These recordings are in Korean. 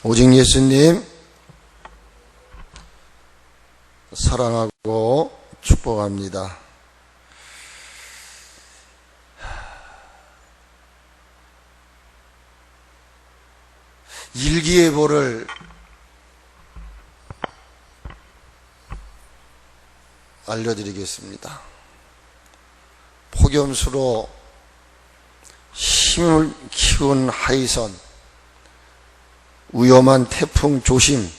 오직 예수님 사랑하고 축복합니다. 일기예보를 알려드리겠습니다. 폭염수로 힘을 키운 하이선, 위험한 태풍 조심,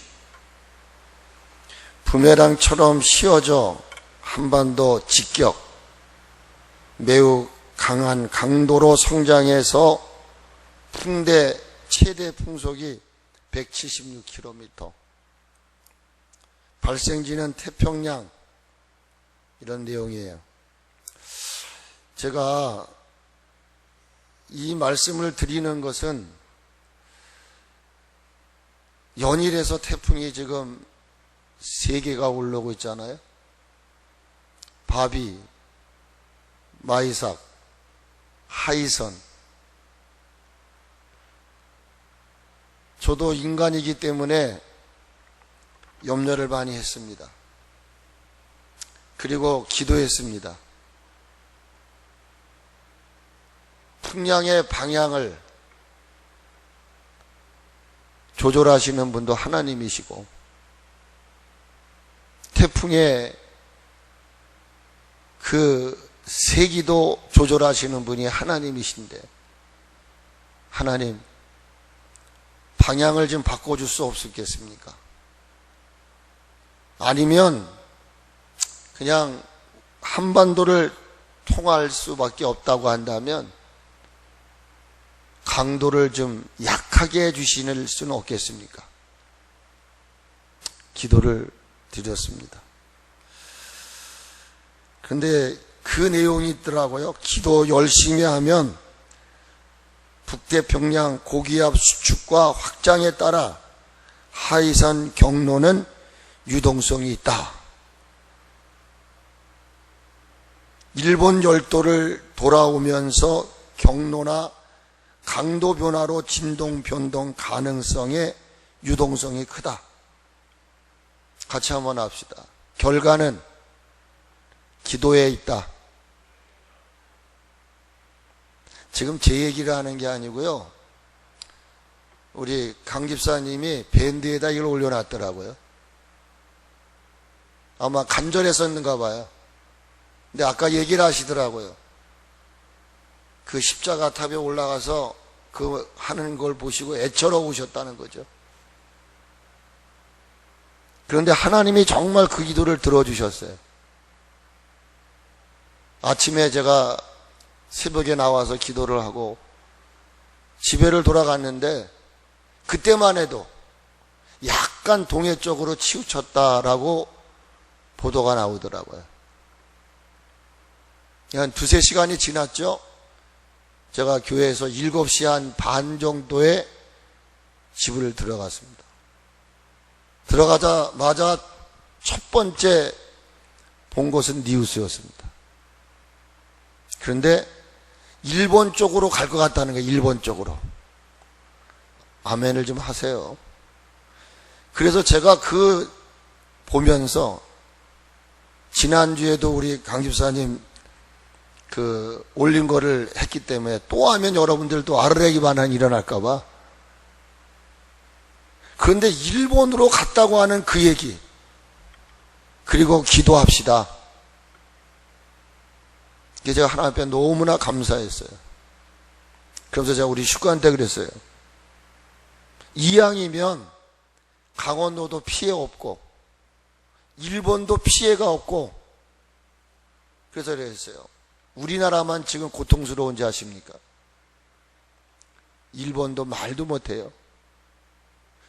부메랑처럼 씌워져 한반도 직격, 매우 강한 강도로 성장해서 풍대 최대 풍속이 176km, 발생지는 태평양, 이런 내용이에요. 제가 이 말씀을 드리는 것은 연일에서 태풍이 지금 3개가 올라오고 있잖아요. 바비, 마이삭, 하이선. 저도 인간이기 때문에 염려를 많이 했습니다. 그리고 기도했습니다. 풍랑의 방향을 조절하시는 분도 하나님이시고, 태풍의 그 세기도 조절하시는 분이 하나님이신데, 하나님, 방향을 좀 바꿔줄 수 없겠습니까? 아니면 그냥 한반도를 통할 수밖에 없다고 한다면 강도를 좀 약하게 해주실 수는 없겠습니까? 기도를 드렸습니다. 그런데 그 내용이 있더라고요. 기도 열심히 하면 북태평양 고기압 수축과 확장에 따라 하이산 경로는 유동성이 있다. 일본 열도를 돌아오면서 경로나 강도 변화로 진동 변동 가능성의 유동성이 크다. 같이 한번 합시다. 결과는 기도에 있다. 지금 제 얘기를 하는 게 아니고요. 우리 강 집사님이 밴드에다 이걸 올려놨더라고요. 아마 간절했었는가 봐요. 근데 아까 얘기를 하시더라고요. 그 십자가 탑에 올라가서 그 하는 걸 보시고 애처로우셨다는 거죠. 그런데 하나님이 정말 그 기도를 들어주셨어요. 아침에 제가 새벽에 나와서 기도를 하고 집에를 돌아갔는데 그때만 해도 약간 동해 쪽으로 치우쳤다라고 보도가 나오더라고요. 한 2-3시간이 지났죠. 제가 교회에서 7시 한 반 정도에 집을 들어갔습니다. 들어가자마자 첫 번째 본 것은 뉴스였습니다. 그런데 일본 쪽으로 갈 것 같다는 거예요. 일본 쪽으로. 아멘을 좀 하세요. 그래서 제가 그 보면서 지난주에도 우리 강 집사님 올린 거를 했기 때문에 또 하면 여러분들도 아르레기 반환이 일어날까봐. 그런데 일본으로 갔다고 하는 그 얘기, 그리고 기도합시다. 이게 제가 하나님 앞에 너무나 감사했어요. 그래서 제가 우리 식구한테 그랬어요. 이왕이면 강원도도 피해 없고 일본도 피해가 없고, 그래서 그랬어요. 우리나라만 지금 고통스러운지 아십니까? 일본도 말도 못해요.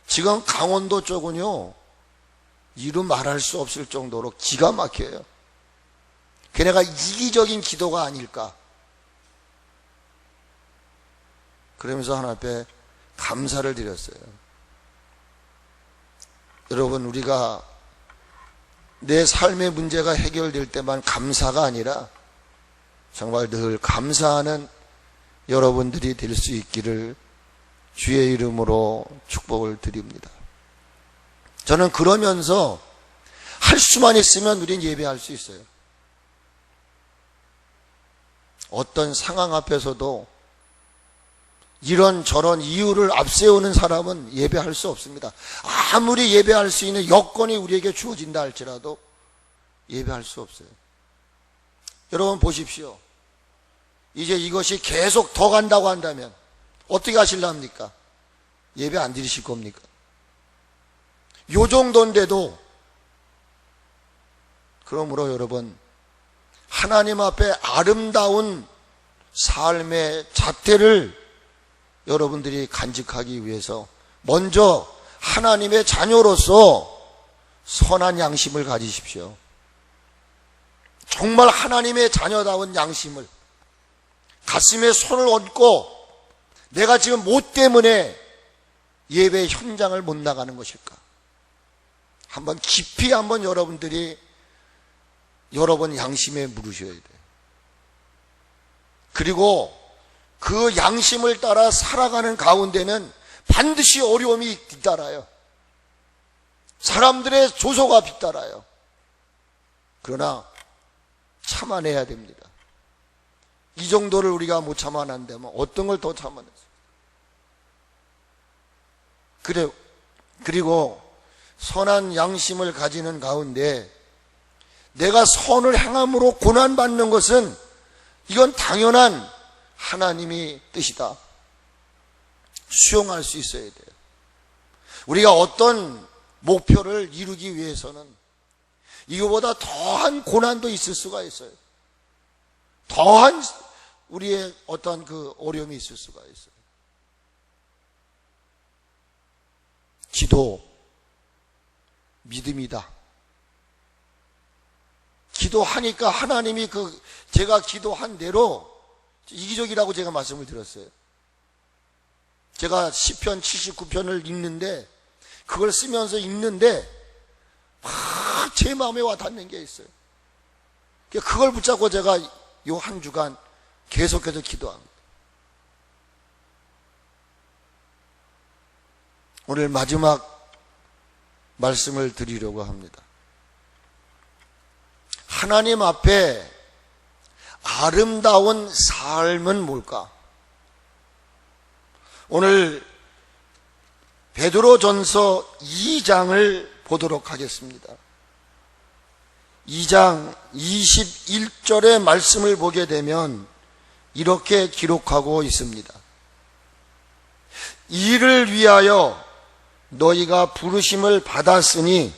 지금 강원도 쪽은요, 이루 말할 수 없을 정도로 기가 막혀요. 걔네가 이기적인 기도가 아닐까. 그러면서 하나님 앞에 감사를 드렸어요. 여러분, 우리가 내 삶의 문제가 해결될 때만 감사가 아니라 정말 늘 감사하는 여러분들이 될 수 있기를 주의 이름으로 축복합니다. 축복을 드립니다. 저는 그러면서 할 수만 있으면 우린 예배할 수 있어요. 어떤 상황 앞에서도 이런저런 이유를 앞세우는 사람은 예배할 수 없습니다. 아무리 예배할 수 있는 여건이 우리에게 주어진다 할지라도 예배할 수 없어요. 여러분 보십시오. 이제 이것이 계속 더 간다고 한다면 어떻게 하실랍니까? 예배 안 드리실 겁니까? 요 정도인데도, 그러므로 여러분, 하나님 앞에 아름다운 삶의 자태를 여러분들이 간직하기 위해서 먼저 하나님의 자녀로서 선한 양심을 가지십시오. 정말 하나님의 자녀다운 양심을, 가슴에 손을 얹고 내가 지금 뭐 때문에 예배 현장을 못 나가는 것일까? 한번 깊이 한번 여러분들이 여러분 양심에 물으셔야 돼요. 그리고 그 양심을 따라 살아가는 가운데는 반드시 어려움이 뒤따라요. 사람들의 조소가 뒤따라요. 그러나 참아내야 됩니다. 이 정도를 우리가 못 참아낸다면 어떤 걸 더 참아냈어요? 그리고 선한 양심을 가지는 가운데 내가 선을 행함으로 고난받는 것은 이건 당연한 하나님의 뜻이다. 수용할 수 있어야 돼요. 우리가 어떤 목표를 이루기 위해서는 이거보다 더한 고난도 있을 수가 있어요. 더한 우리의 어떤 그 어려움이 있을 수가 있어요. 기도, 믿음이다. 기도하니까 하나님이 제가 기도한 대로 이기적이라고 제가 말씀을 드렸어요. 제가 시편 79편을 읽는데, 그걸 쓰면서 읽는데 막 제 마음에 와닿는 게 있어요. 그걸 붙잡고 제가 요 한 주간 계속해서 기도합니다. 오늘 마지막 말씀을 드리려고 합니다. 하나님 앞에 아름다운 삶은 뭘까? 오늘 베드로전서 2장을 보도록 하겠습니다. 2장 21절의 말씀을 보게 되면 이렇게 기록하고 있습니다. 이를 위하여 너희가 부르심을 받았으니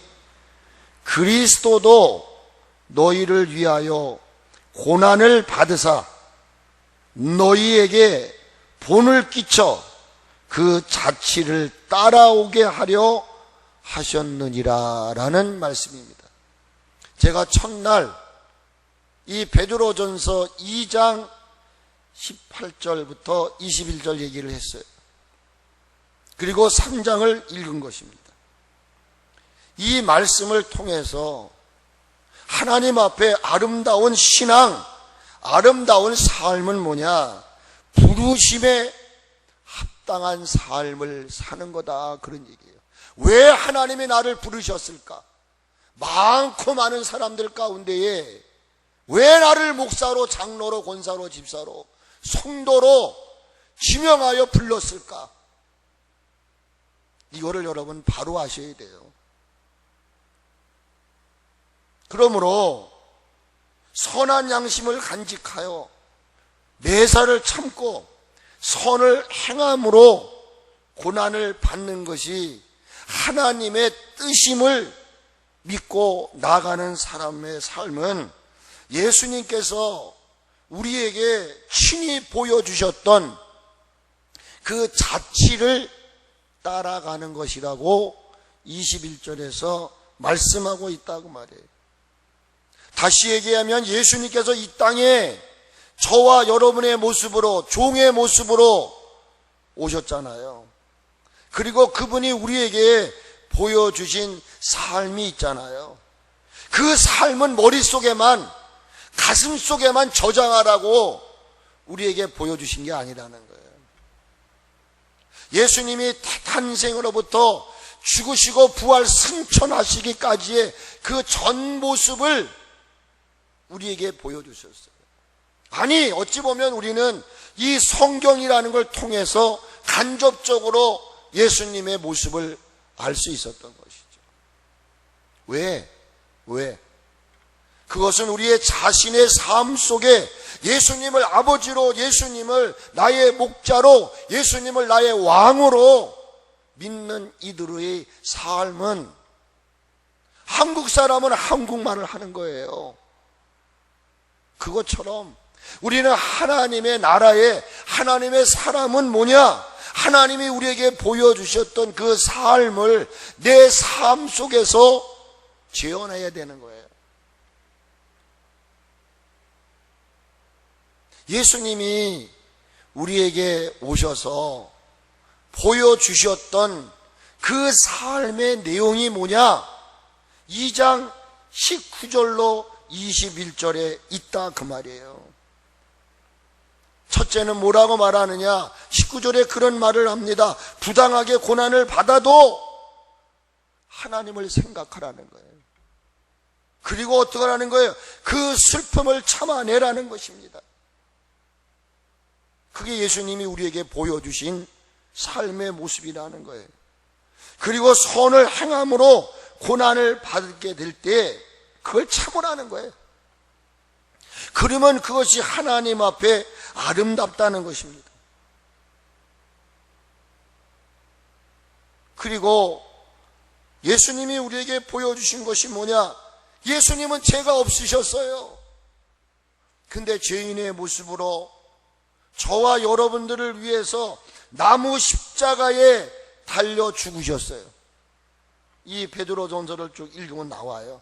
그리스도도 너희를 위하여 고난을 받으사 너희에게 본을 끼쳐 그 자취를 따라오게 하려 하셨느니라 라는 말씀입니다. 제가 첫날 이 베드로전서 2장 18절부터 21절 얘기를 했어요. 그리고 3장을 읽은 것입니다. 이 말씀을 통해서 하나님 앞에 아름다운 신앙, 아름다운 삶은 뭐냐? 부르심에 합당한 삶을 사는 거다, 그런 얘기예요. 왜 하나님이 나를 부르셨을까? 많고 많은 사람들 가운데에 왜 나를 목사로, 장로로, 권사로, 집사로, 성도로 지명하여 불렀을까? 이거를 여러분 바로 아셔야 돼요. 그러므로 선한 양심을 간직하여 매사를 참고 선을 행함으로 고난을 받는 것이 하나님의 뜻임을 믿고 나가는 사람의 삶은 예수님께서 우리에게 친히 보여주셨던 그 자취를 따라가는 것이라고 21절에서 말씀하고 있다고 말해요. 다시 얘기하면 예수님께서 이 땅에 저와 여러분의 모습으로, 종의 모습으로 오셨잖아요. 그리고 그분이 우리에게 보여주신 삶이 있잖아요. 그 삶은 머릿속에만, 가슴속에만 저장하라고 우리에게 보여주신 게 아니라는 거예요. 예수님이 탄생으로부터 죽으시고 부활 승천하시기까지의 그 전 모습을 우리에게 보여주셨어요. 아니, 어찌 보면 우리는 이 성경이라는 걸 통해서 간접적으로 예수님의 모습을 알 수 있었던 것이죠. 왜? 그것은 우리의 자신의 삶 속에 예수님을 아버지로, 예수님을 나의 목자로, 예수님을 나의 왕으로 믿는 이들의 삶은, 한국 사람은 한국말을 하는 거예요. 그것처럼 우리는 하나님의 나라에, 하나님의 사람은 뭐냐? 하나님이 우리에게 보여주셨던 그 삶을 내 삶 속에서 재현해야 되는 거예요. 예수님이 우리에게 오셔서 보여주셨던 그 삶의 내용이 뭐냐? 2장 19절로 21절에 있다 그 말이에요. 첫째는 뭐라고 말하느냐? 19절에 그런 말을 합니다. 부당하게 고난을 받아도 하나님을 생각하라는 거예요. 그리고 어떻게 하라는 거예요? 그 슬픔을 참아내라는 것입니다. 그게 예수님이 우리에게 보여주신 삶의 모습이라는 거예요. 그리고 선을 행함으로 고난을 받게 될 때 그걸 참으라는 거예요. 그러면 그것이 하나님 앞에 아름답다는 것입니다. 그리고 예수님이 우리에게 보여주신 것이 뭐냐? 예수님은 죄가 없으셨어요. 근데 죄인의 모습으로 저와 여러분들을 위해서 나무 십자가에 달려 죽으셨어요. 이 베드로전서를 쭉 읽으면 나와요.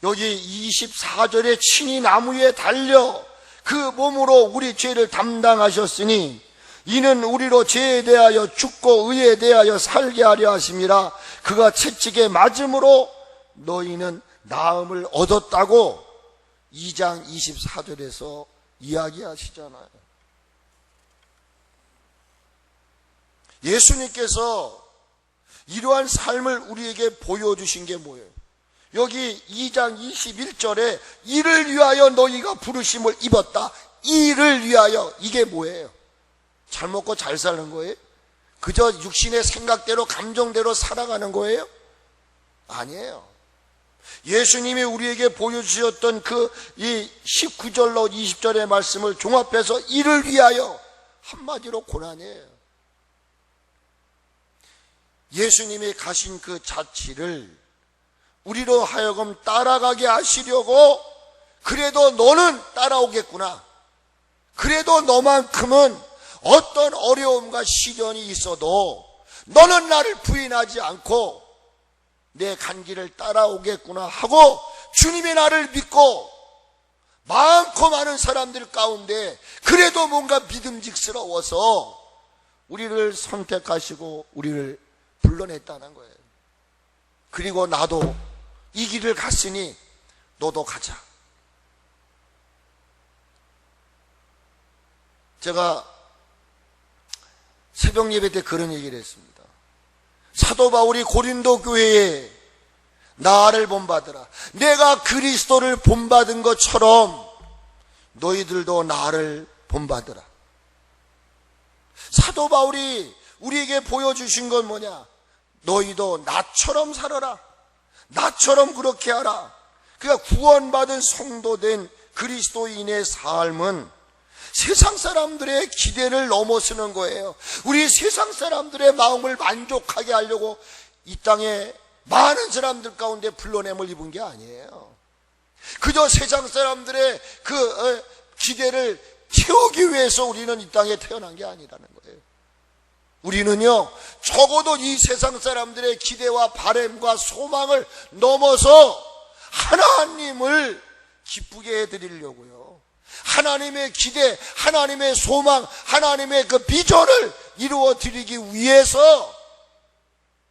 여기 24절에 친히 나무에 달려 그 몸으로 우리 죄를 담당하셨으니 이는 우리로 죄에 대하여 죽고 의에 대하여 살게 하려 하심이라. 그가 채찍에 맞음으로 너희는 나음을 얻었다고 2장 24절에서 이야기하시잖아요. 예수님께서 이러한 삶을 우리에게 보여주신 게 뭐예요? 여기 2장 21절에 이를 위하여 너희가 부르심을 입었다. 이를 위하여, 이게 뭐예요? 잘 먹고 잘 사는 거예요? 그저 육신의 생각대로 감정대로 살아가는 거예요? 아니에요. 예수님이 우리에게 보여주셨던 이 19절로 20절의 말씀을 종합해서 이를 위하여, 한마디로 고난이에요. 예수님이 가신 그 자취를 우리로 하여금 따라가게 하시려고, 그래도 너는 따라오겠구나, 그래도 너만큼은 어떤 어려움과 시련이 있어도 너는 나를 부인하지 않고 내 간 길을 따라오겠구나 하고 주님이 나를 믿고 많고 많은 사람들 가운데 그래도 뭔가 믿음직스러워서 우리를 선택하시고 우리를 불러냈다는 거예요. 그리고 나도 이 길을 갔으니 너도 가자. 제가 새벽 예배 때 그런 얘기를 했습니다. 사도 바울이 고린도 교회에 나를 본받으라, 내가 그리스도를 본받은 것처럼 너희들도 나를 본받으라. 사도 바울이 우리에게 보여주신 건 뭐냐? 너희도 나처럼 살아라, 나처럼 그렇게 하라. 그러니까 구원받은 성도된 그리스도인의 삶은 세상 사람들의 기대를 넘어서는 거예요. 우리 세상 사람들의 마음을 만족하게 하려고 이 땅에 많은 사람들 가운데 불러냄을 입은 게 아니에요. 그저 세상 사람들의 기대를 채우기 위해서 우리는 이 땅에 태어난 게 아니라는 거예요. 우리는요, 적어도 이 세상 사람들의 기대와 바램과 소망을 넘어서 하나님을 기쁘게 해드리려고요. 하나님의 기대, 하나님의 소망, 하나님의 그 비전을 이루어 드리기 위해서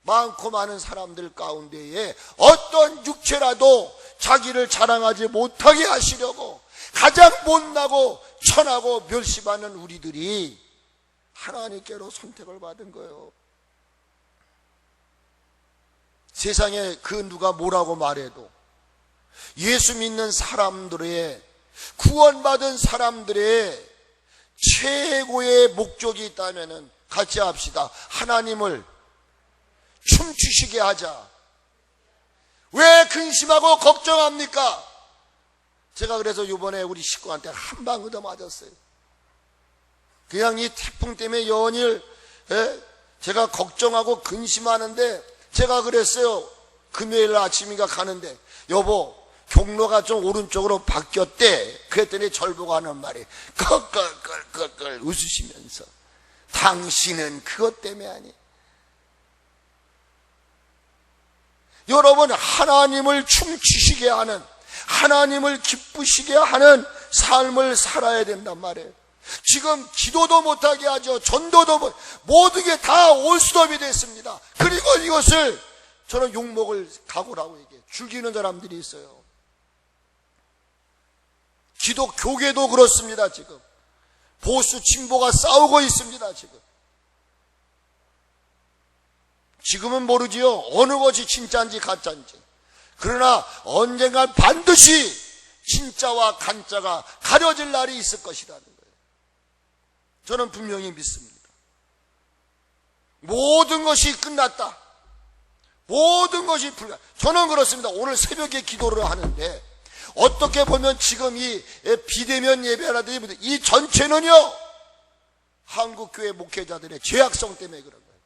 많고 많은 사람들 가운데에 어떤 육체라도 자기를 자랑하지 못하게 하시려고 가장 못나고 천하고 멸시받는 우리들이 하나님께로 선택을 받은 거예요. 세상에 그 누가 뭐라고 말해도 예수 믿는 사람들의, 구원받은 사람들의 최고의 목적이 있다면 같이 합시다. 하나님을 춤추시게 하자. 왜 근심하고 걱정합니까? 제가 그래서 이번에 우리 식구한테 한 방 얻어 맞았어요. 그냥 이 태풍 때문에 연일 제가 걱정하고 근심하는데, 제가 그랬어요. 금요일 아침인가 가는데, 여보 경로가 좀 오른쪽으로 바뀌었대. 그랬더니 절 보고 하는 말이 껄껄껄껄 웃으시면서, 당신은 그것 때문에 아니. 여러분, 하나님을 춤추시게 하는, 하나님을 기쁘시게 하는 삶을 살아야 된단 말이에요. 지금 기도도 못하게 하죠. 전도도 모든 게 다 올스톱이 됐습니다. 그리고 이것을 저는 욕먹을 각오라고 얘기해요. 즐기는 사람들이 있어요. 기독교계도 그렇습니다. 지금 보수 진보가 싸우고 있습니다. 지금은 모르지요. 어느 것이 진짜인지 가짜인지. 그러나 언젠간 반드시 진짜와 가짜가 가려질 날이 있을 것이라는 거예요. 저는 분명히 믿습니다. 모든 것이 끝났다. 모든 것이 저는 그렇습니다. 오늘 새벽에 기도를 하는데, 어떻게 보면 지금 이 비대면 예배라든지 이 전체는요, 한국교회 목회자들의 죄악성 때문에 그런 거예요.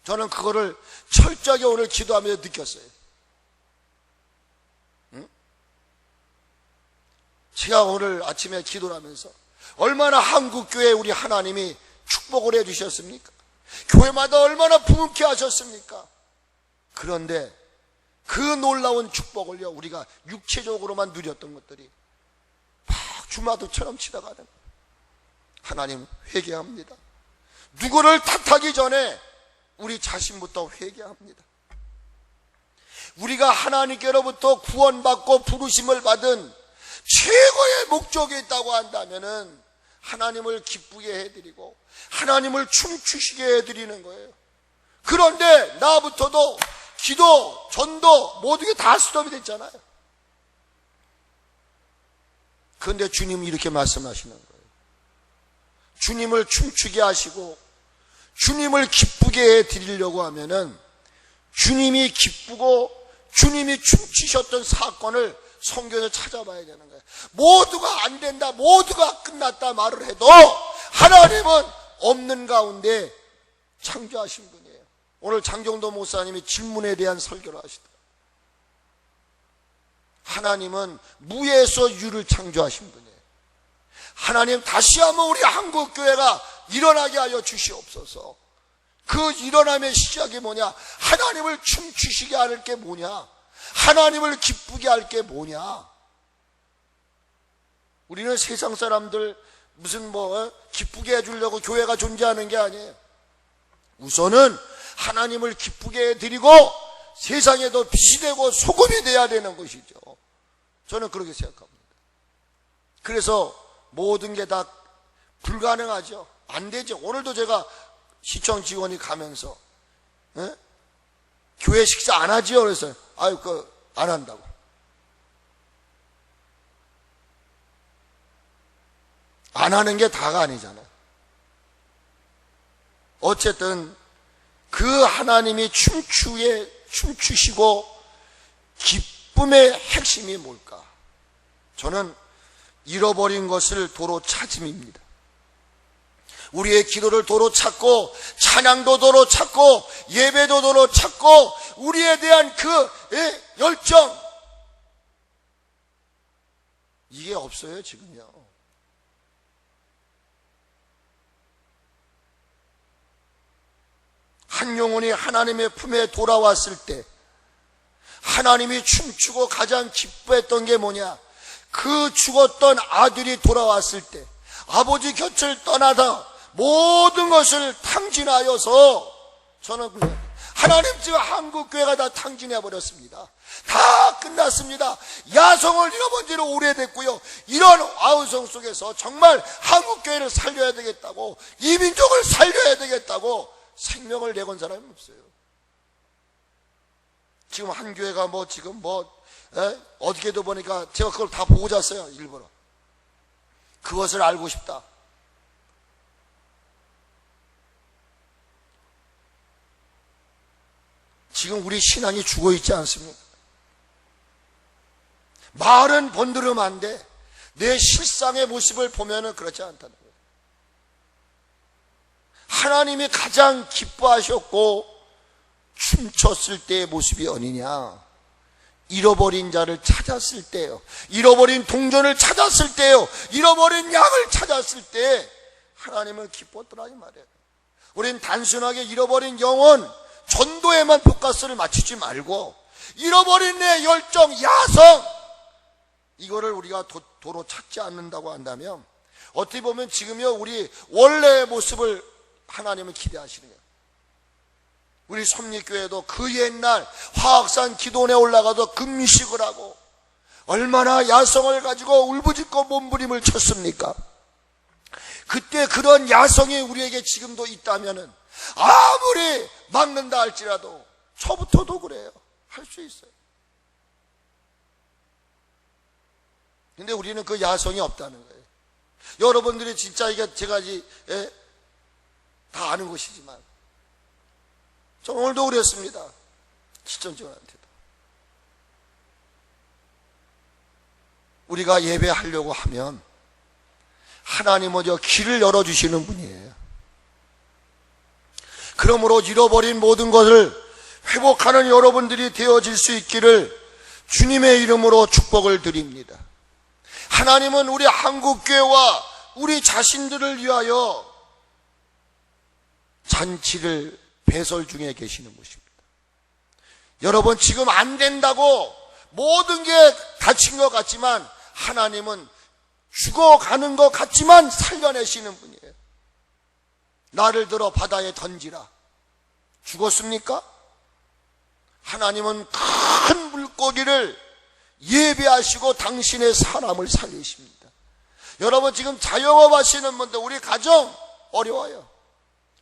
저는 그거를 철저하게 오늘 기도하면서 느꼈어요. 제가 오늘 아침에 기도를 하면서 얼마나 한국교회 우리 하나님이 축복을 해주셨습니까? 교회마다 얼마나 부흥케 하셨습니까? 그런데 그 놀라운 축복을요, 우리가 육체적으로만 누렸던 것들이 막 주마등처럼 지나가는 거예요. 하나님 회개합니다. 누구를 탓하기 전에 우리 자신부터 회개합니다. 우리가 하나님께로부터 구원받고 부르심을 받은 최고의 목적이 있다고 한다면은 하나님을 기쁘게 해드리고 하나님을 춤추시게 해드리는 거예요. 그런데 나부터도 기도, 전도 모든 게 다 스톱이 됐잖아요. 그런데 주님이 이렇게 말씀하시는 거예요. 주님을 춤추게 하시고 주님을 기쁘게 해드리려고 하면은 주님이 기쁘고 주님이 춤추셨던 사건을 성경에 찾아봐야 되는 거예요. 모두가 안 된다, 모두가 끝났다 말을 해도 하나님은 없는 가운데 창조하신 분이에요. 오늘 장정도 목사님이 질문에 대한 설교를 하시더라고요. 하나님은 무에서 유를 창조하신 분이에요. 하나님 다시 한번 우리 한국교회가 일어나게 하여 주시옵소서. 그 일어남의 시작이 뭐냐? 하나님을 춤추시게 할 게 뭐냐? 하나님을 기쁘게 할 게 뭐냐? 우리는 세상 사람들 무슨 기쁘게 해주려고 교회가 존재하는 게 아니에요. 우선은 하나님을 기쁘게 해드리고 세상에도 빛이 되고 소금이 돼야 되는 것이죠. 저는 그렇게 생각합니다. 그래서 모든 게 다 불가능하죠. 안 되죠. 오늘도 제가 시청 직원이 가면서 교회 식사 안 하지요? 그래서 안 한다고. 안 하는 게 다가 아니잖아요. 어쨌든 그 하나님이 춤추시고 기쁨의 핵심이 뭘까? 저는 잃어버린 것을 도로 찾음입니다. 우리의 기도를 도로 찾고 찬양도 도로 찾고 예배도 도로 찾고 우리에 대한 그 열정, 이게 없어요 지금요. 한 영혼이 하나님의 품에 돌아왔을 때 하나님이 춤추고 가장 기뻐했던 게 뭐냐? 그 죽었던 아들이 돌아왔을 때 아버지 곁을 떠나다 모든 것을 탕진하여서, 저는 하나님 지금 한국교회가 다 탕진해버렸습니다. 다 끝났습니다. 야성을 잃어본 지는 오래됐고요. 이런 아우성 속에서 정말 한국교회를 살려야 되겠다고, 이 민족을 살려야 되겠다고 생명을 내건 사람이 없어요. 지금 한 교회가 어저께도 보니까 제가 그걸 다 보고 잤어요. 일부러. 그것을 알고 싶다. 지금 우리 신앙이 죽어 있지 않습니까? 말은 번들음한데 내 실상의 모습을 보면은 그렇지 않다는 거예요. 하나님이 가장 기뻐하셨고 춤췄을 때의 모습이 어디냐? 잃어버린 자를 찾았을 때요. 잃어버린 동전을 찾았을 때요. 잃어버린 양을 찾았을 때 하나님은 기뻤더라 이 말이에요. 우린 단순하게 잃어버린 영혼, 전도에만 포커스를 맞추지 말고 잃어버린 내 열정, 야성, 이거를 우리가 도로 찾지 않는다고 한다면 어떻게 보면 지금요 우리 원래의 모습을 하나님은 기대하시는 거예요. 우리 섭리교회도 그 옛날 화학산 기도원에 올라가서 금식을 하고 얼마나 야성을 가지고 울부짖고 몸부림을 쳤습니까? 그때 그런 야성이 우리에게 지금도 있다면은 아무리 막는다 할지라도 저부터도 그래요. 할 수 있어요. 근데 우리는 그 야성이 없다는 거예요. 여러분들이 진짜 이게 제가 다 아는 것이지만 저 오늘도 그랬습니다. 시청자한테도. 우리가 예배하려고 하면 하나님은 저 길을 열어주시는 분이에요. 그러므로 잃어버린 모든 것을 회복하는 여러분들이 되어질 수 있기를 주님의 이름으로 축복을 드립니다. 하나님은 우리 한국교회와 우리 자신들을 위하여 잔치를 배설 중에 계시는 것입니다. 여러분 지금 안 된다고 모든 게 닫힌 것 같지만 하나님은 죽어가는 것 같지만 살려내시는 분이에요. 나를 들어 바다에 던지라. 죽었습니까? 하나님은 큰 물고기를 예배하시고 당신의 사람을 살리십니다. 여러분 지금 자영업 하시는 분들 우리 가정 어려워요.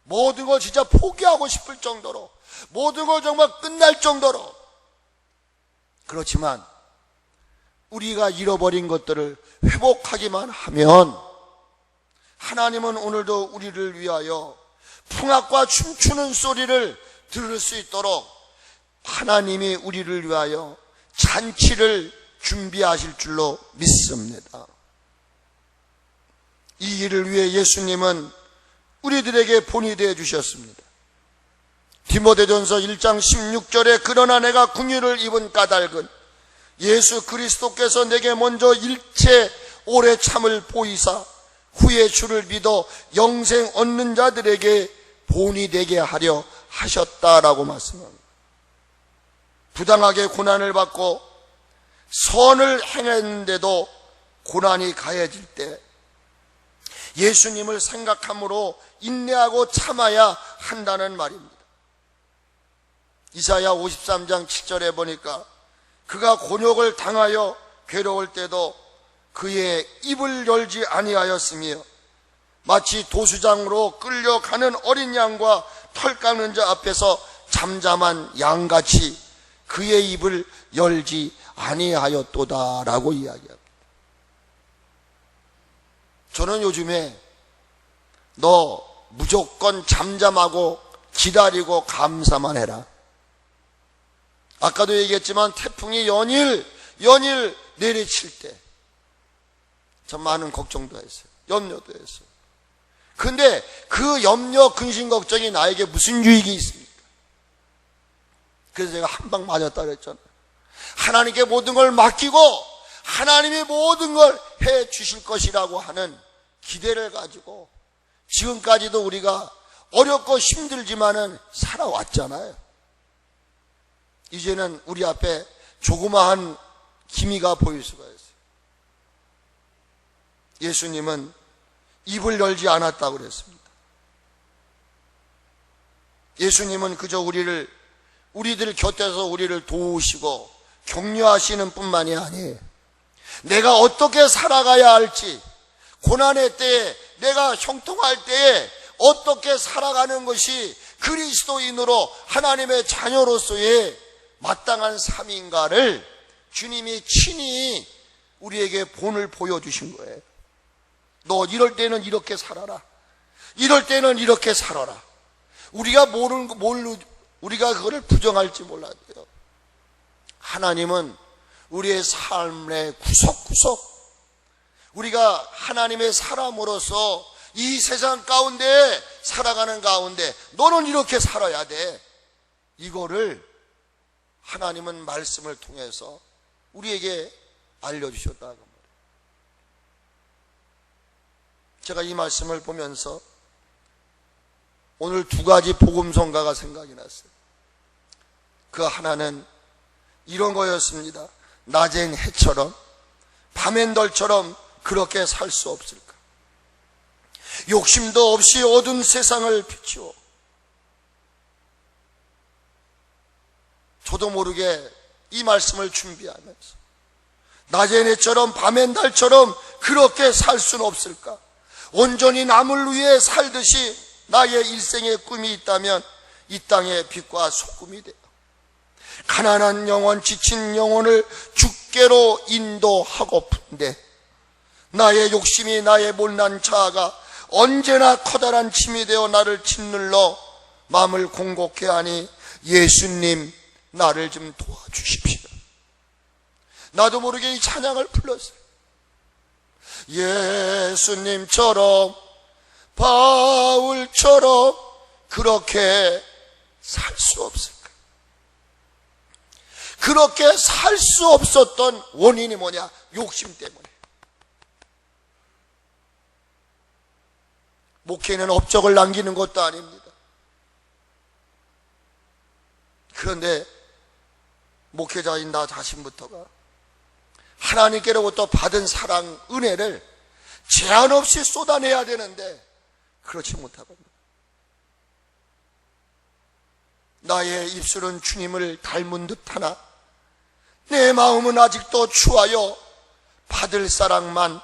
모든 걸 진짜 포기하고 싶을 정도로, 모든 걸 정말 끝날 정도로. 그렇지만 우리가 잃어버린 것들을 회복하기만 하면 하나님은 오늘도 우리를 위하여 풍악과 춤추는 소리를 들을 수 있도록 하나님이 우리를 위하여 잔치를 준비하실 줄로 믿습니다. 이 일을 위해 예수님은 우리들에게 본이 되어 주셨습니다. 디모데전서 1장 16절에 그러나 내가 궁유를 입은 까닭은 예수 그리스도께서 내게 먼저 일체 오래 참을 보이사 후에 주를 믿어 영생 얻는 자들에게 본이 되게 하려 하셨다라고 말씀합니다. 부당하게 고난을 받고 선을 행했는데도 고난이 가해질 때 예수님을 생각함으로 인내하고 참아야 한다는 말입니다. 이사야 53장 7절에 보니까 그가 곤욕을 당하여 괴로울 때도 그의 입을 열지 아니하였으며 마치 도수장으로 끌려가는 어린 양과 털 깎는 자 앞에서 잠잠한 양같이 그의 입을 열지 아니하였도다라고 이야기합니다. 저는 요즘에 너 무조건 잠잠하고 기다리고 감사만 해라. 아까도 얘기했지만 태풍이 연일 내리칠 때 참 많은 걱정도 했어요. 염려도 했어요. 근데 그 염려, 근심, 걱정이 나에게 무슨 유익이 있습니까? 그래서 제가 한 방 맞았다 그랬잖아요. 하나님께 모든 걸 맡기고 하나님이 모든 걸 해 주실 것이라고 하는 기대를 가지고 지금까지도 우리가 어렵고 힘들지만은 살아왔잖아요. 이제는 우리 앞에 조그마한 기미가 보일 수가 있어요. 예수님은 입을 열지 않았다고 그랬습니다. 예수님은 그저 우리를 우리들 곁에서 우리를 도우시고 격려하시는 뿐만이 아니에요. 내가 어떻게 살아가야 할지, 고난의 때에, 내가 형통할 때에 어떻게 살아가는 것이 그리스도인으로 하나님의 자녀로서의 마땅한 삶인가를 주님이 친히 우리에게 본을 보여주신 거예요. 너 이럴 때는 이렇게 살아라. 이럴 때는 이렇게 살아라. 우리가 우리가 그거를 부정할지 몰라요. 하나님은 우리의 삶의 구석구석, 우리가 하나님의 사람으로서 이 세상 가운데 살아가는 가운데 너는 이렇게 살아야 돼. 이거를 하나님은 말씀을 통해서 우리에게 알려주셨다고 말해요. 제가 이 말씀을 보면서 오늘 두 가지 복음성가가 생각이 났어요. 그 하나는 이런 거였습니다. 낮엔 해처럼 밤엔 덜처럼 그렇게 살 수 없을까? 욕심도 없이 어두운 세상을 비추어. 저도 모르게 이 말씀을 준비하면서 낮엔 해처럼 밤엔 달처럼 그렇게 살 수는 없을까? 온전히 남을 위해 살듯이 나의 일생의 꿈이 있다면 이 땅의 빛과 소금이 되어 가난한 영혼, 지친 영혼을 주께로 인도하고픈데 나의 욕심이, 나의 못난 자아가 언제나 커다란 짐이 되어 나를 짓눌러 마음을 공곡해 하니 예수님 나를 좀 도와주십시오. 나도 모르게 이 찬양을 불렀어요. 예수님처럼 바울처럼 그렇게 살 수 없을까? 그렇게 살 수 없었던 원인이 뭐냐? 욕심 때문에. 목회는 업적을 남기는 것도 아닙니다. 그런데 목회자인 나 자신부터가 하나님께로부터 받은 사랑, 은혜를 제한 없이 쏟아내야 되는데 그렇지 못하고 나의 입술은 주님을 닮은 듯하나 내 마음은 아직도 추하여 받을 사랑만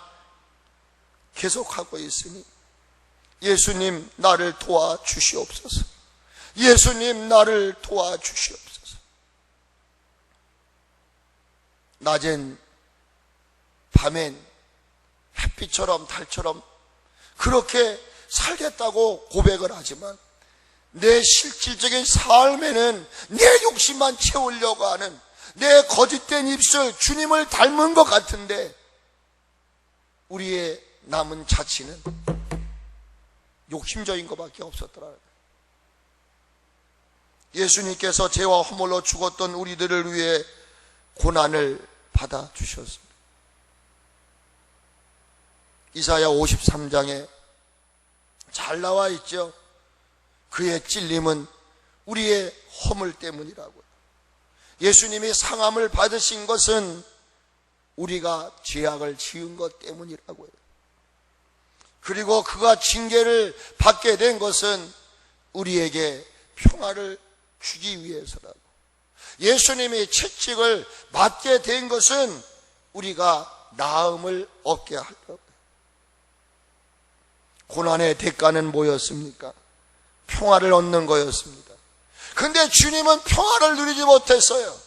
계속하고 있으니 예수님 나를 도와주시옵소서. 예수님 나를 도와주시옵소서. 낮엔 밤엔 햇빛처럼 달처럼 그렇게 살겠다고 고백을 하지만 내 실질적인 삶에는 내 욕심만 채우려고 하는 내 거짓된 입술, 주님을 닮은 것 같은데 우리의 남은 자치는 욕심적인 것밖에 없었더라. 예수님께서 죄와 허물로 죽었던 우리들을 위해 고난을 받아주셨습니다. 이사야 53장에 잘 나와 있죠. 그의 찔림은 우리의 허물 때문이라고요. 예수님이 상함을 받으신 것은 우리가 죄악을 지은 것 때문이라고요. 그리고 그가 징계를 받게 된 것은 우리에게 평화를 주기 위해서라고. 예수님이 채찍을 맞게 된 것은 우리가 나음을 얻게 하려고. 고난의 대가는 뭐였습니까? 평화를 얻는 거였습니다. 근데 주님은 평화를 누리지 못했어요.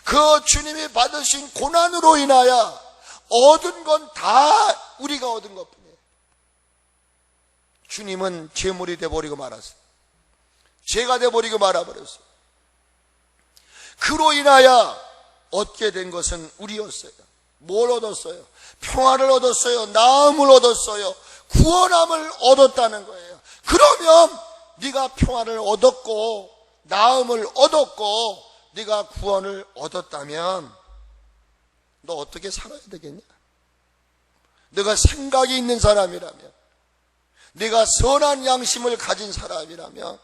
그 주님이 받으신 고난으로 인하여 얻은 건 다 우리가 얻은 것뿐이에요. 주님은 제물이 되어버리고 말았어요. 죄가 되어버리고 말아버렸어요. 그로 인하여 얻게 된 것은 우리였어요. 뭘 얻었어요? 평화를 얻었어요. 나음을 얻었어요. 구원함을 얻었다는 거예요. 그러면 네가 평화를 얻었고 나음을 얻었고 네가 구원을 얻었다면 너 어떻게 살아야 되겠냐? 네가 생각이 있는 사람이라면, 네가 선한 양심을 가진 사람이라면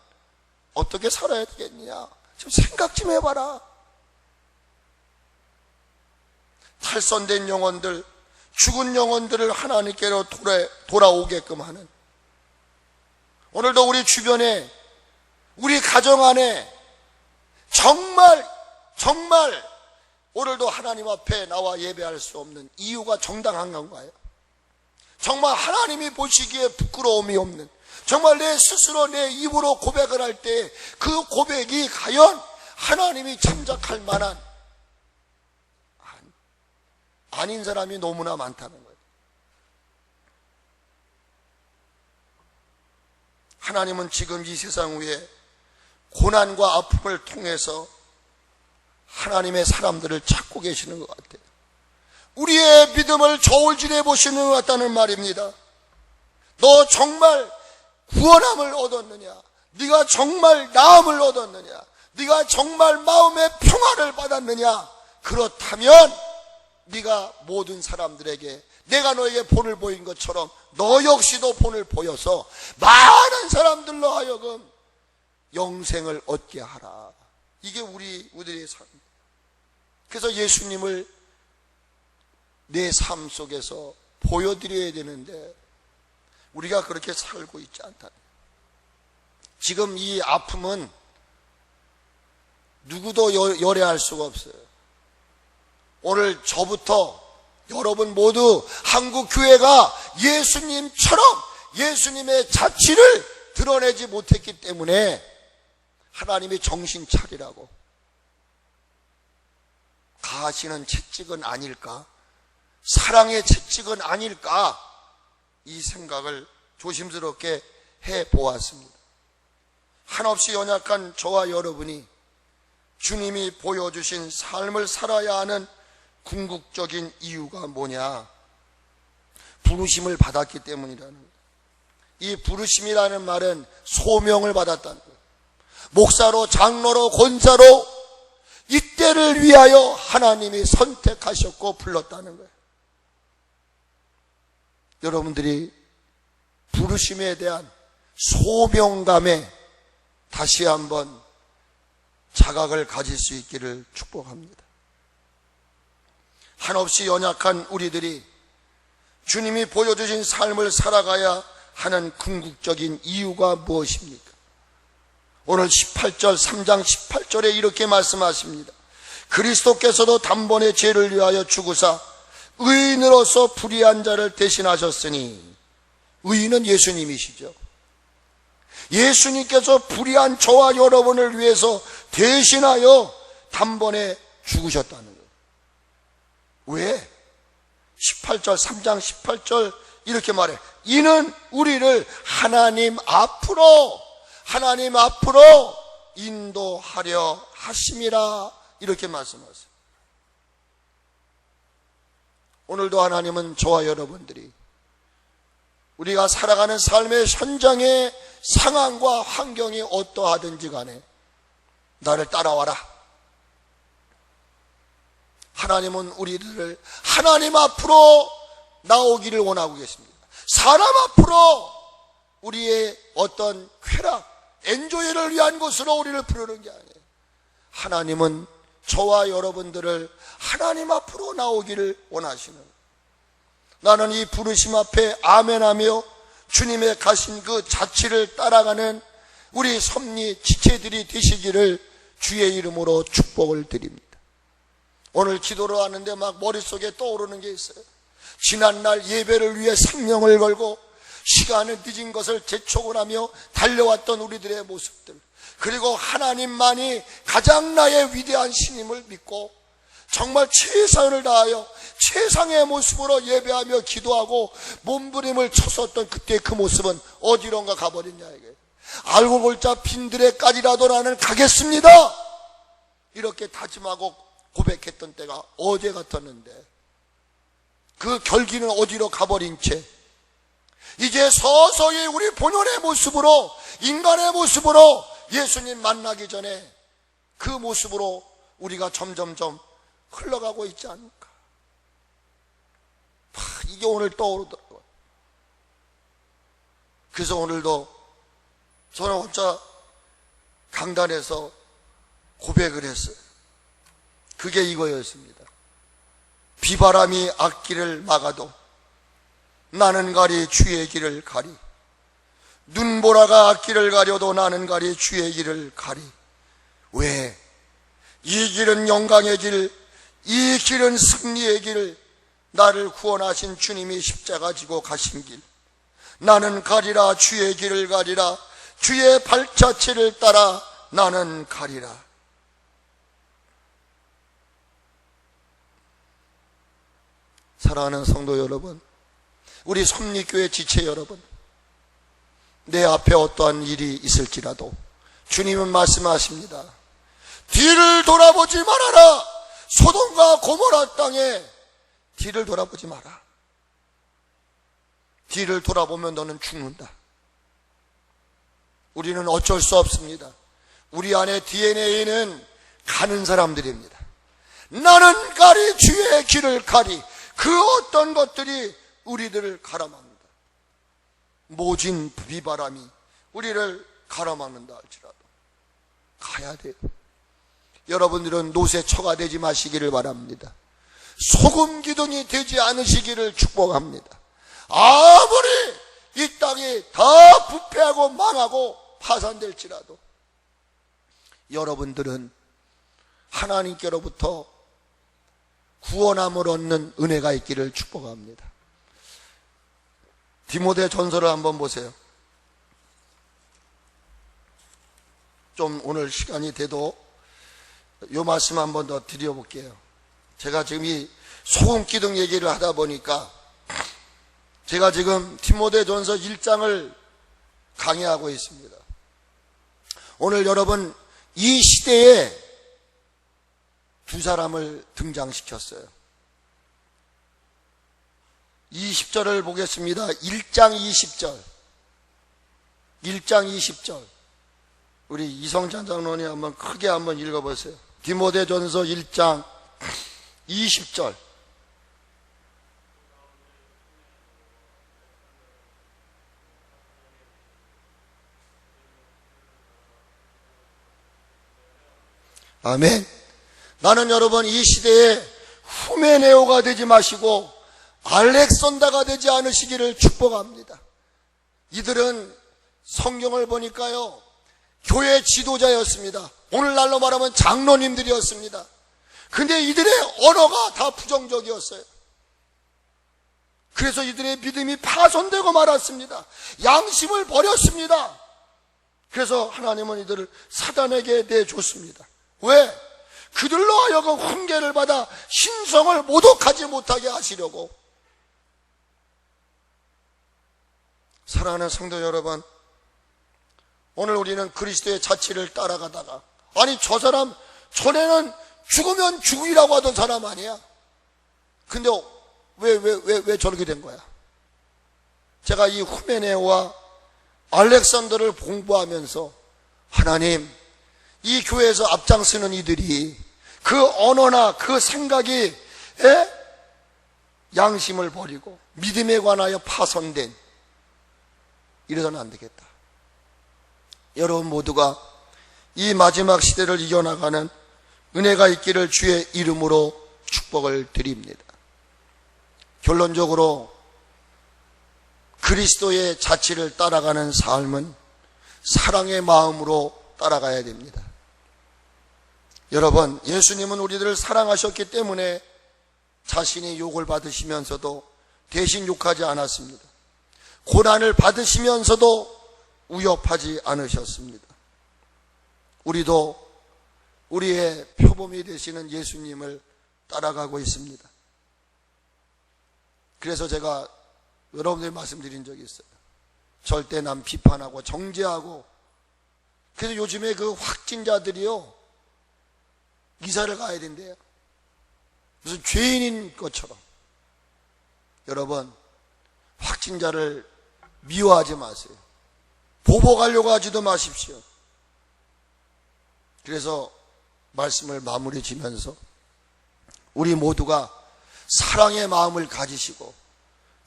어떻게 살아야 되겠냐? 좀 생각 좀 해봐라. 탈선된 영혼들, 죽은 영혼들을 하나님께로 돌아오게끔 하는, 오늘도 우리 주변에, 우리 가정 안에 정말 오늘도 하나님 앞에 나와 예배할 수 없는 이유가 정당한 건가요? 정말 하나님이 보시기에 부끄러움이 없는, 정말 내 스스로 내 입으로 고백을 할 때 그 고백이 과연 하나님이 참작할 만한 아닌 사람이 너무나 많다는 거예요. 하나님은 지금 이 세상 위에 고난과 아픔을 통해서 하나님의 사람들을 찾고 계시는 것 같아요. 우리의 믿음을 저울질해 보시는 것 같다는 말입니다. 너 정말 구원함을 얻었느냐? 네가 정말 나음을 얻었느냐? 네가 정말 마음의 평화를 받았느냐? 그렇다면 네가 모든 사람들에게 내가 너에게 본을 보인 것처럼 너 역시도 본을 보여서 많은 사람들로 하여금 영생을 얻게 하라. 이게 우리의 삶입니다. 그래서 예수님을 내 삶 속에서 보여드려야 되는데 우리가 그렇게 살고 있지 않다. 지금 이 아픔은 누구도 열애할 수가 없어요. 오늘 저부터 여러분 모두 한국 교회가 예수님처럼 예수님의 자취를 드러내지 못했기 때문에 하나님이 정신 차리라고 가하시는 채찍은 아닐까? 사랑의 채찍은 아닐까? 이 생각을 조심스럽게 해보았습니다. 한없이 연약한 저와 여러분이 주님이 보여주신 삶을 살아야 하는 궁극적인 이유가 뭐냐? 부르심을 받았기 때문이라는 거예요. 이 부르심이라는 말은 소명을 받았다는 거예요. 목사로, 장로로, 권사로 이때를 위하여 하나님이 선택하셨고 불렀다는 거예요. 여러분들이 부르심에 대한 소명감에 다시 한번 자각을 가질 수 있기를 축복합니다. 한없이 연약한 우리들이 주님이 보여주신 삶을 살아가야 하는 궁극적인 이유가 무엇입니까? 오늘 3장 18절에 이렇게 말씀하십니다. 그리스도께서도 단번에 죄를 위하여 죽으사 의인으로서 불의한 자를 대신하셨으니, 의인은 예수님이시죠. 예수님께서 불의한 저와 여러분을 위해서 대신하여 단번에 죽으셨다는 거예요. 왜? 18절, 3장 18절 이렇게 말해. 이는 우리를 하나님 앞으로 인도하려 하심이라, 이렇게 말씀하세요. 오늘도 하나님은 저와 여러분들이 우리가 살아가는 삶의 현장의 상황과 환경이 어떠하든지 간에 나를 따라와라. 하나님은 우리들을 하나님 앞으로 나오기를 원하고 계십니다. 사람 앞으로 우리의 어떤 쾌락, 엔조이를 위한 것으로 우리를 부르는 게 아니에요. 하나님은 저와 여러분들을 하나님 앞으로 나오기를 원하시는, 나는 이 부르심 앞에 아멘하며 주님의 가신 그 자취를 따라가는 우리 섭리 지체들이 되시기를 주의 이름으로 축복을 드립니다. 오늘 기도를 하는데 막 머릿속에 떠오르는 게 있어요. 지난날 예배를 위해 생명을 걸고 시간을 늦은 것을 재촉을 하며 달려왔던 우리들의 모습들, 그리고 하나님만이 가장 나의 위대한 신임을 믿고 정말 최선을 다하여 최상의 모습으로 예배하며 기도하고 몸부림을 쳤었던 그때 그 모습은 어디론가 가버렸냐 이게. 알고 골자 빈들에까지라도 나는 가겠습니다, 이렇게 다짐하고 고백했던 때가 어제 같았는데 그 결기는 어디로 가버린 채 이제 서서히 우리 본연의 모습으로, 인간의 모습으로 예수님 만나기 전에 그 모습으로 우리가 점점점 흘러가고 있지 않을까. 이게 오늘 떠오르더라고요. 그래서 오늘도 저는 혼자 강단에서 고백을 했어요. 그게 이거였습니다. 비바람이 앞길을 막아도 나는 가리 주의 길을 가리, 눈보라가 앞길을 가려도 나는 가리 주의 길을 가리. 왜? 이 길은 영광의 길, 이 길은 승리의 길, 나를 구원하신 주님이 십자가 지고 가신 길, 나는 가리라. 주의 길을 가리라. 주의 발자취를 따라 나는 가리라. 사랑하는 성도 여러분, 우리 섭리교회 지체 여러분, 내 앞에 어떠한 일이 있을지라도 주님은 말씀하십니다. 뒤를 돌아보지 말아라. 소돔과 고모라 땅에 뒤를 돌아보지 마라. 뒤를 돌아보면 너는 죽는다. 우리는 어쩔 수 없습니다. 우리 안에 DNA는 가는 사람들입니다. 나는 가리. 주의 길을 가리. 그 어떤 것들이 우리들을 가로막는다. 모진 비바람이 우리를 가로막는다 할지라도 가야 돼요. 여러분들은 노새 처가 되지 마시기를 바랍니다. 소금 기둥이 되지 않으시기를 축복합니다. 아무리 이 땅이 다 부패하고 망하고 파산될지라도 여러분들은 하나님께로부터 구원함을 얻는 은혜가 있기를 축복합니다. 디모데 전서를 한번 보세요. 좀 오늘 시간이 돼도 요 말씀 한번 더 드려볼게요. 제가 지금 이 소금 기둥 얘기를 하다 보니까 제가 지금 디모데 전서 1장을 강의하고 있습니다. 오늘 여러분 이 시대에 두 사람을 등장시켰어요. 20절을 보겠습니다. 1장 20절. 1장 20절. 우리 이성찬 장로님 한번 크게 한번 읽어보세요. 디모데전서 1장 20절. 아멘. 나는 여러분 이 시대에 후메네오가 되지 마시고 알렉산더가 되지 않으시기를 축복합니다. 이들은 성경을 보니까요, 교회 지도자였습니다. 오늘날로 말하면 장로님들이었습니다. 근데 이들의 언어가 다 부정적이었어요. 그래서 이들의 믿음이 파손되고 말았습니다. 양심을 버렸습니다. 그래서 하나님은 이들을 사단에게 내줬습니다. 왜? 그들로 하여금 훈계를 받아 신성을 모독하지 못하게 하시려고. 사랑하는 성도 여러분, 오늘 우리는 그리스도의 자취를 따라가다가, 아니 저 사람 전에는 죽으면 죽이라고 하던 사람 아니야? 근데 왜 저렇게 된 거야? 제가 이 후메네오와 알렉산더를 공부하면서 하나님, 이 교회에서 앞장서는 이들이 그 언어나 그 생각이 양심을 버리고 믿음에 관하여 파손된, 이래서는 안 되겠다. 여러분 모두가 이 마지막 시대를 이겨나가는 은혜가 있기를 주의 이름으로 축복을 드립니다. 결론적으로 그리스도의 자취를 따라가는 삶은 사랑의 마음으로 따라가야 됩니다. 여러분, 예수님은 우리들을 사랑하셨기 때문에 자신이 욕을 받으시면서도 대신 욕하지 않았습니다. 고난을 받으시면서도 위협하지 않으셨습니다. 우리도 우리의 표범이 되시는 예수님을 따라가고 있습니다. 그래서 제가 여러분들 말씀드린 적이 있어요. 절대 남 비판하고 정죄하고. 그래서 요즘에 그 확진자들이요, 이사를 가야 된대요. 무슨 죄인인 것처럼. 여러분, 확진자를 미워하지 마세요. 보복하려고 하지도 마십시오. 그래서 말씀을 마무리 지면서 우리 모두가 사랑의 마음을 가지시고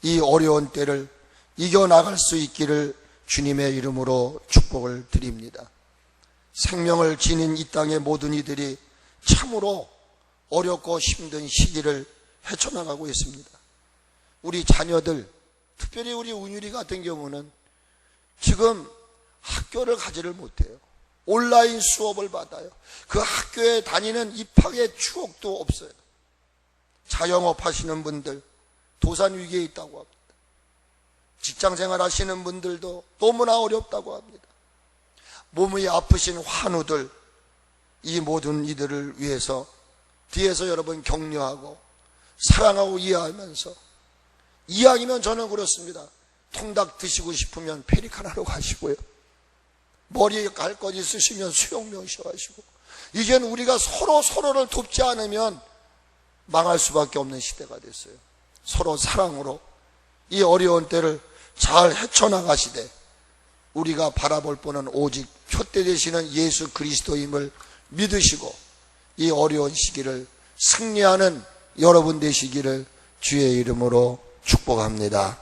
이 어려운 때를 이겨나갈 수 있기를 주님의 이름으로 축복을 드립니다. 생명을 지닌 이 땅의 모든 이들이 참으로 어렵고 힘든 시기를 헤쳐나가고 있습니다. 우리 자녀들, 특별히 우리 운율이 같은 경우는 지금 학교를 가지를 못해요. 온라인 수업을 받아요. 그 학교에 다니는 입학의 추억도 없어요. 자영업 하시는 분들 도산 위기에 있다고 합니다. 직장생활 하시는 분들도 너무나 어렵다고 합니다. 몸이 아프신 환우들, 이 모든 이들을 위해서 뒤에서 여러분 격려하고 사랑하고 이해하면서, 이왕이면 저는 그렇습니다. 통닭 드시고 싶으면 페리카나로 가시고요, 머리에 갈 것 있으시면 수영명 쉬어가시고, 이젠 우리가 서로를 돕지 않으면 망할 수밖에 없는 시대가 됐어요. 서로 사랑으로 이 어려운 때를 잘 헤쳐나가시되, 우리가 바라볼 분은 오직 표대 되시는 예수 그리스도임을 믿으시고 이 어려운 시기를 승리하는 여러분 되시기를 주의 이름으로 축복합니다.